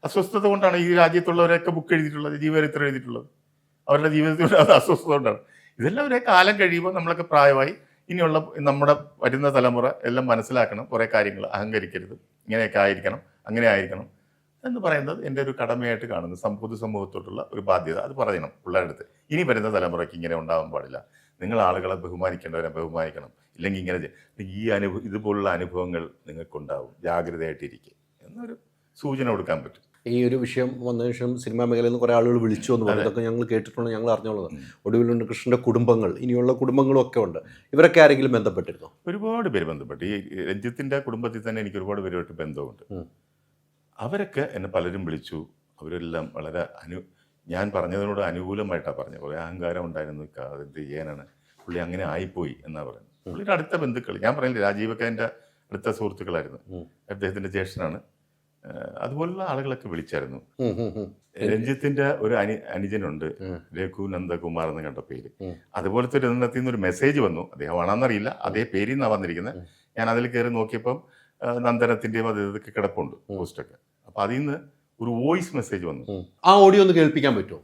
അസ്വസ്ഥത കൊണ്ടാണ് ഈ രാജ്യത്തുള്ളവരൊക്കെ ബുക്ക് എഴുതിയിട്ടുള്ളത്, ജീവചരിത്രം എഴുതിയിട്ടുള്ളത്. അവരുടെ ജീവിതത്തിൽ അത് അസ്വസ്ഥത കൊണ്ടാണ്. ഇതെല്ലാം ഒരേ കാലം കഴിയുമ്പോൾ നമ്മളൊക്കെ പ്രായമായി, ഇനിയുള്ള നമ്മുടെ വരുന്ന തലമുറ എല്ലാം മനസ്സിലാക്കണം കുറേ കാര്യങ്ങൾ. അഹങ്കരിക്കരുത്, ഇങ്ങനെയൊക്കെ ആയിരിക്കണം, അങ്ങനെ ആയിരിക്കണം എന്ന് പറയുന്നത് എൻ്റെ ഒരു കടമയായിട്ട് കാണുന്നു. പൊതുസമൂഹത്തോട്ടുള്ള ഒരു ബാധ്യത. അത് പറയണം പിള്ളേരുടെ അടുത്ത്. ഇനി വരുന്ന തലമുറയ്ക്ക് ഇങ്ങനെ ഉണ്ടാകാൻ പാടില്ല. നിങ്ങൾ ആളുകളെ ബഹുമാനിക്കേണ്ടവരെ ബഹുമാനിക്കണം. ഇല്ലെങ്കിൽ ഇങ്ങനെ ഇതുപോലുള്ള അനുഭവങ്ങൾ നിങ്ങൾക്കുണ്ടാവും, ജാഗ്രതയായിട്ടിരിക്കുക എന്നൊരു സൂചന കൊടുക്കാൻ പറ്റും. ഈ ഒരു വിഷയം വന്നതിന് ശേഷം സിനിമാ മേഖലയിൽ നിന്ന് കുറേ ആളുകൾ വിളിച്ചു എന്ന് പറഞ്ഞു. ഇതൊക്കെ ഞങ്ങൾ കേട്ടിട്ടുണ്ട്, ഞങ്ങൾ അറിഞ്ഞോളത്. ഒടുവിലുണ്ട് കൃഷ്ണൻ്റെ കുടുംബങ്ങൾ, ഇനിയുള്ള കുടുംബങ്ങളും ഒക്കെ ഉണ്ട്. ഇവരൊക്കെ ആരെങ്കിലും ബന്ധപ്പെട്ടിരുന്നോ? ഒരുപാട് പേര് ബന്ധപ്പെട്ടു. ഈ രഞ്ജിത്തിൻ്റെ കുടുംബത്തിൽ തന്നെ എനിക്ക് ഒരുപാട് പേരുമായിട്ട് ബന്ധമുണ്ട്. അവരൊക്കെ എന്നെ പലരും വിളിച്ചു. അവരെല്ലാം വളരെ ഞാൻ പറഞ്ഞതിനോട് അനുകൂലമായിട്ടാണ് പറഞ്ഞത്. കുറേ അഹങ്കാരം ഉണ്ടായിരുന്നു, അതെന്ത് ചെയ്യാനാണ്, പുള്ളി അങ്ങനെ ആയിപ്പോയി എന്നാണ് പറയുന്നത്. പുള്ളിയുടെ അടുത്ത ബന്ധുക്കൾ, ഞാൻ പറഞ്ഞില്ല, രാജീവൊക്കെ എൻ്റെ അടുത്ത സുഹൃത്തുക്കളായിരുന്നു. അദ്ദേഹത്തിൻ്റെ ജ്യേഷ്ഠനാണ്. അതുപോലുള്ള ആളുകളൊക്കെ വിളിച്ചായിരുന്നു. രഞ്ജിത്തിന്റെ ഒരു അനുജനുണ്ട്, രഘു നന്ദകുമാർ എന്ന് കണ്ട പേര്. അതുപോലത്തെ ഒരു ഇതിനകത്ത് നിന്ന് ഒരു മെസ്സേജ് വന്നു. അദ്ദേഹമാണെന്നറിയില്ല, അതേ പേരിൽ നിന്നാണ് വന്നിരിക്കുന്നത്. ഞാൻ അതിൽ കയറി നോക്കിയപ്പം നന്ദനത്തിന്റെയും അത് ഇതൊക്കെ കിടപ്പുണ്ട് പോസ്റ്റൊക്കെ. അപ്പൊ അതിൽ നിന്ന് ഒരു വോയിസ് മെസ്സേജ് വന്നു. ആ ഓഡിയോ ഒന്ന് കേൾപ്പിക്കാൻ പറ്റുമോ?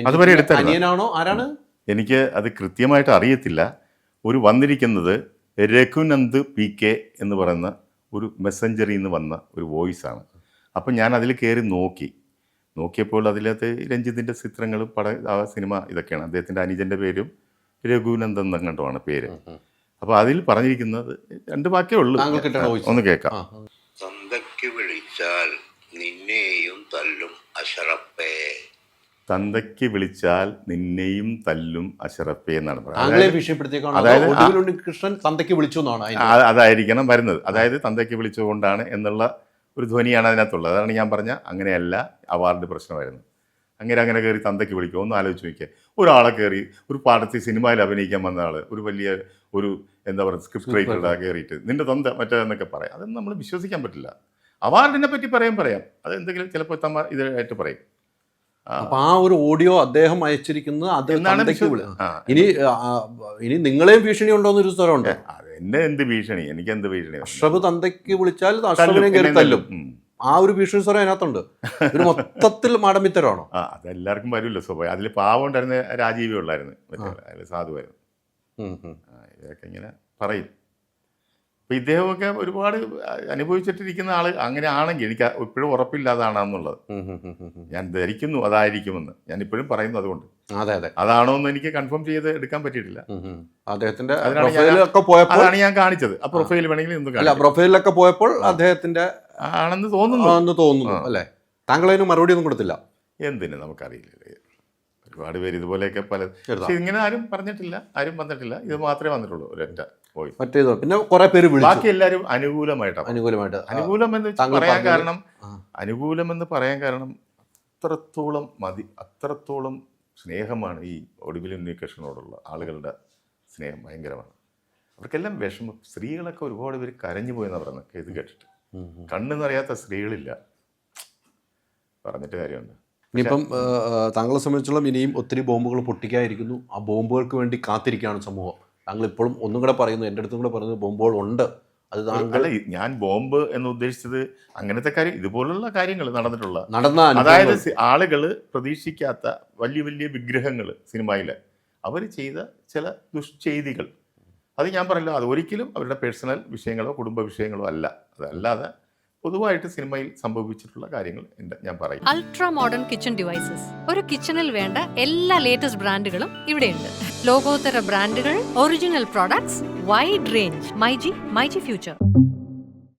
അതുവരെ എടുത്താണോ? ആരാണ്? എനിക്ക് അത് കൃത്യമായിട്ട് അറിയത്തില്ല. ഒരു വന്നിരിക്കുന്നത് രഘുനന്ദ് PK എന്ന് പറയുന്ന ഒരു മെസ്സഞ്ചറിൽ നിന്ന് വന്ന ഒരു വോയിസാണ്. അപ്പം ഞാൻ അതിൽ കയറി നോക്കിയപ്പോൾ അതിനകത്ത് രഞ്ജിത്തിൻ്റെ ചിത്രങ്ങളും സിനിമ ഇതൊക്കെയാണ്. അദ്ദേഹത്തിൻ്റെ അനുജൻ്റെ പേരും രഘുനന്ദൻ എന്നങ്ങോട്ടുമാണ് പേര്. അപ്പോൾ അതിൽ പറഞ്ഞിരിക്കുന്നത് 2 വാക്കേ ഉള്ളൂ, ഒന്ന് കേൾക്കാം. തന്തയ്ക്ക് വിളിച്ചാൽ നിന്നെയും തല്ലും അശറപ്പേ. തന്തയ്ക്ക് വിളിച്ചാൽ നിന്നെയും തല്ലും അശറപ്പേ എന്നാണ് പറയുന്നത്. അതായത് കൃഷ്ണൻ തന്തയ്ക്ക് വിളിച്ചു എന്നാണ്, അതായിരിക്കണം വരുന്നത്. അതായത് തന്തയ്ക്ക് വിളിച്ചുകൊണ്ടാണ് എന്നുള്ള ഒരു ധ്വനിയാണ് അതിനകത്തുള്ളത്. അതാണ് ഞാൻ പറഞ്ഞ അങ്ങനെയല്ല അവാർഡ് പ്രശ്നമായിരുന്നു. അങ്ങനെ കയറി തന്തയ്ക്ക് വിളിക്കുക. ഒന്ന് ആലോചിച്ച് നോക്കിയാൽ, ഒരാളെ കയറി ഒരു പാടത്തിൽ സിനിമയിൽ അഭിനയിക്കാൻ വന്ന ആൾ ഒരു വലിയ ഒരു എന്താ പറയുക സ്ക്രിപ്റ്റ് റൈറ്ററാ കയറിയിട്ട് നിന്റെ തന്ത മറ്റേതെന്നൊക്കെ പറയാം. അതൊന്നും നമ്മൾ വിശ്വസിക്കാൻ പറ്റില്ല. അവാർഡിനെ പറ്റി പറയാം, അത് എന്തെങ്കിലും ചിലപ്പോൾ ഇതായിട്ട് പറയും. അപ്പൊ ആ ഒരു ഓഡിയോ അദ്ദേഹം അയച്ചിരിക്കുന്നത് അത് ഇനി നിങ്ങളെയും ഭീഷണി ഉണ്ടോന്നൊരു സ്വരമുണ്ട്. എന്നെ എന്ത് ഭീഷണി? എനിക്ക് എന്ത് ഭീഷണി? അഷ്റഫ് തന്തയ്ക്ക് വിളിച്ചാൽ അഷ്റഫിനെയും കയറി തല്ലും. ആ ഒരു ഭീഷണി സ്വരം അതിനകത്തുണ്ട്. ഒരു മൊത്തത്തിൽ മാടമ്പിത്തരമാണോ? അതെല്ലാവർക്കും വരുമല്ലോ സ്വഭാവം. അതിൽ പാവം ഉണ്ടായിരുന്ന രാജീവേ ഉള്ളായിരുന്നു, അതിൽ സാധുവായിരുന്നു. ഇതൊക്കെ ഇങ്ങനെ പറയും. അപ്പം ഇദ്ദേഹമൊക്കെ ഒരുപാട് അനുഭവിച്ചിട്ടിരിക്കുന്ന ആൾ അങ്ങനെ ആണെങ്കിൽ എനിക്ക് ഇപ്പോഴും ഉറപ്പില്ലാതാണെന്നുള്ളത് ഞാൻ ധരിക്കുന്നു അതായിരിക്കുമെന്ന്. ഞാൻ ഇപ്പോഴും പറയുന്നു. അതുകൊണ്ട് അതാണോ എന്ന് എനിക്ക് കൺഫേം ചെയ്ത് എടുക്കാൻ പറ്റിയിട്ടില്ല. അദ്ദേഹത്തിന്റെ അതാണ് ഞാൻ കാണിച്ചത്. ആ പ്രൊഫൈൽ വേണമെങ്കിൽ പ്രൊഫൈലിലൊക്കെ പോയപ്പോൾ അദ്ദേഹത്തിന്റെ ആണെന്ന് തോന്നുന്നു അല്ലേ? താങ്കൾ അതിന് മറുപടി ഒന്നും കൊടുത്തില്ല. എന്തിന് നമുക്കറിയില്ല. ഒരുപാട് പേര് ഇതുപോലെയൊക്കെ പക്ഷെ ഇങ്ങനെ ആരും പറഞ്ഞിട്ടില്ല, ആരും വന്നിട്ടില്ല. ഇത് മാത്രമേ വന്നിട്ടുള്ളൂ, ഒരൊറ്റ വോയിസ്. മറ്റേതോ പിന്നെ കുറെ പേര് ബാക്കി എല്ലാവരും അനുകൂലമെന്ന് പറയാൻ കാരണം അത്രത്തോളം സ്നേഹമാണ് ഈ ഒടുവിൽ ഉണ്ണികൃഷ്ണനോടുള്ള ആളുകളുടെ സ്നേഹം. ഭയങ്കരമാണ്. അവർക്കെല്ലാം വിഷമം. സ്ത്രീകളൊക്കെ ഒരുപാട് പേര് കരഞ്ഞു പോയെന്നാണ് പറയുന്നത്. ഇത് കേട്ടിട്ട് കണ്ണെന്നറിയാത്ത സ്ത്രീകളില്ല. പറഞ്ഞിട്ട് കാര്യമുണ്ട്. ഇനിയിപ്പം താങ്കളെ സംബന്ധിച്ചോളം ഇനിയും ഒത്തിരി ബോംബുകൾ പൊട്ടിക്കാതിരിക്കുന്നു. ആ ബോംബുകൾക്ക് വേണ്ടി കാത്തിരിക്കുകയാണ് സമൂഹം. താങ്കൾ ഇപ്പോഴും ഒന്നും കൂടെ പറയുന്നു, എൻ്റെ അടുത്തും കൂടെ പറയുന്നത് ബോംബുകൾ ഉണ്ട്. അത് അല്ല, ഞാൻ ബോംബ് എന്ന് ഉദ്ദേശിച്ചത് അങ്ങനത്തെ കാര്യം, ഇതുപോലുള്ള കാര്യങ്ങൾ നടന്ന അതായത് ആളുകൾ പ്രതീക്ഷിക്കാത്ത വലിയ വലിയ വിഗ്രഹങ്ങൾ സിനിമയിൽ അവർ ചെയ്ത ചില ദുഷ്ചെയ്തികൾ. അത് ഞാൻ പറയില്ല, അത് ഒരിക്കലും അവരുടെ പേഴ്സണൽ വിഷയങ്ങളോ കുടുംബ വിഷയങ്ങളോ അല്ല. അതല്ലാതെ പൊതുവായിട്ട് സിനിമയിൽ സംഭവിച്ചിട്ടുള്ള കാര്യങ്ങൾ ഞാൻ പറയും. Ultra modern kitchen devices. ഒരു കിച്ചണിൽ വേണ്ട എല്ലാ ലേറ്റസ്റ്റ് ബ്രാൻഡുകളും ഇവിടെയുണ്ട്. ലോകോത്തര ബ്രാൻഡുകൾ, original products, wide range. MyG future.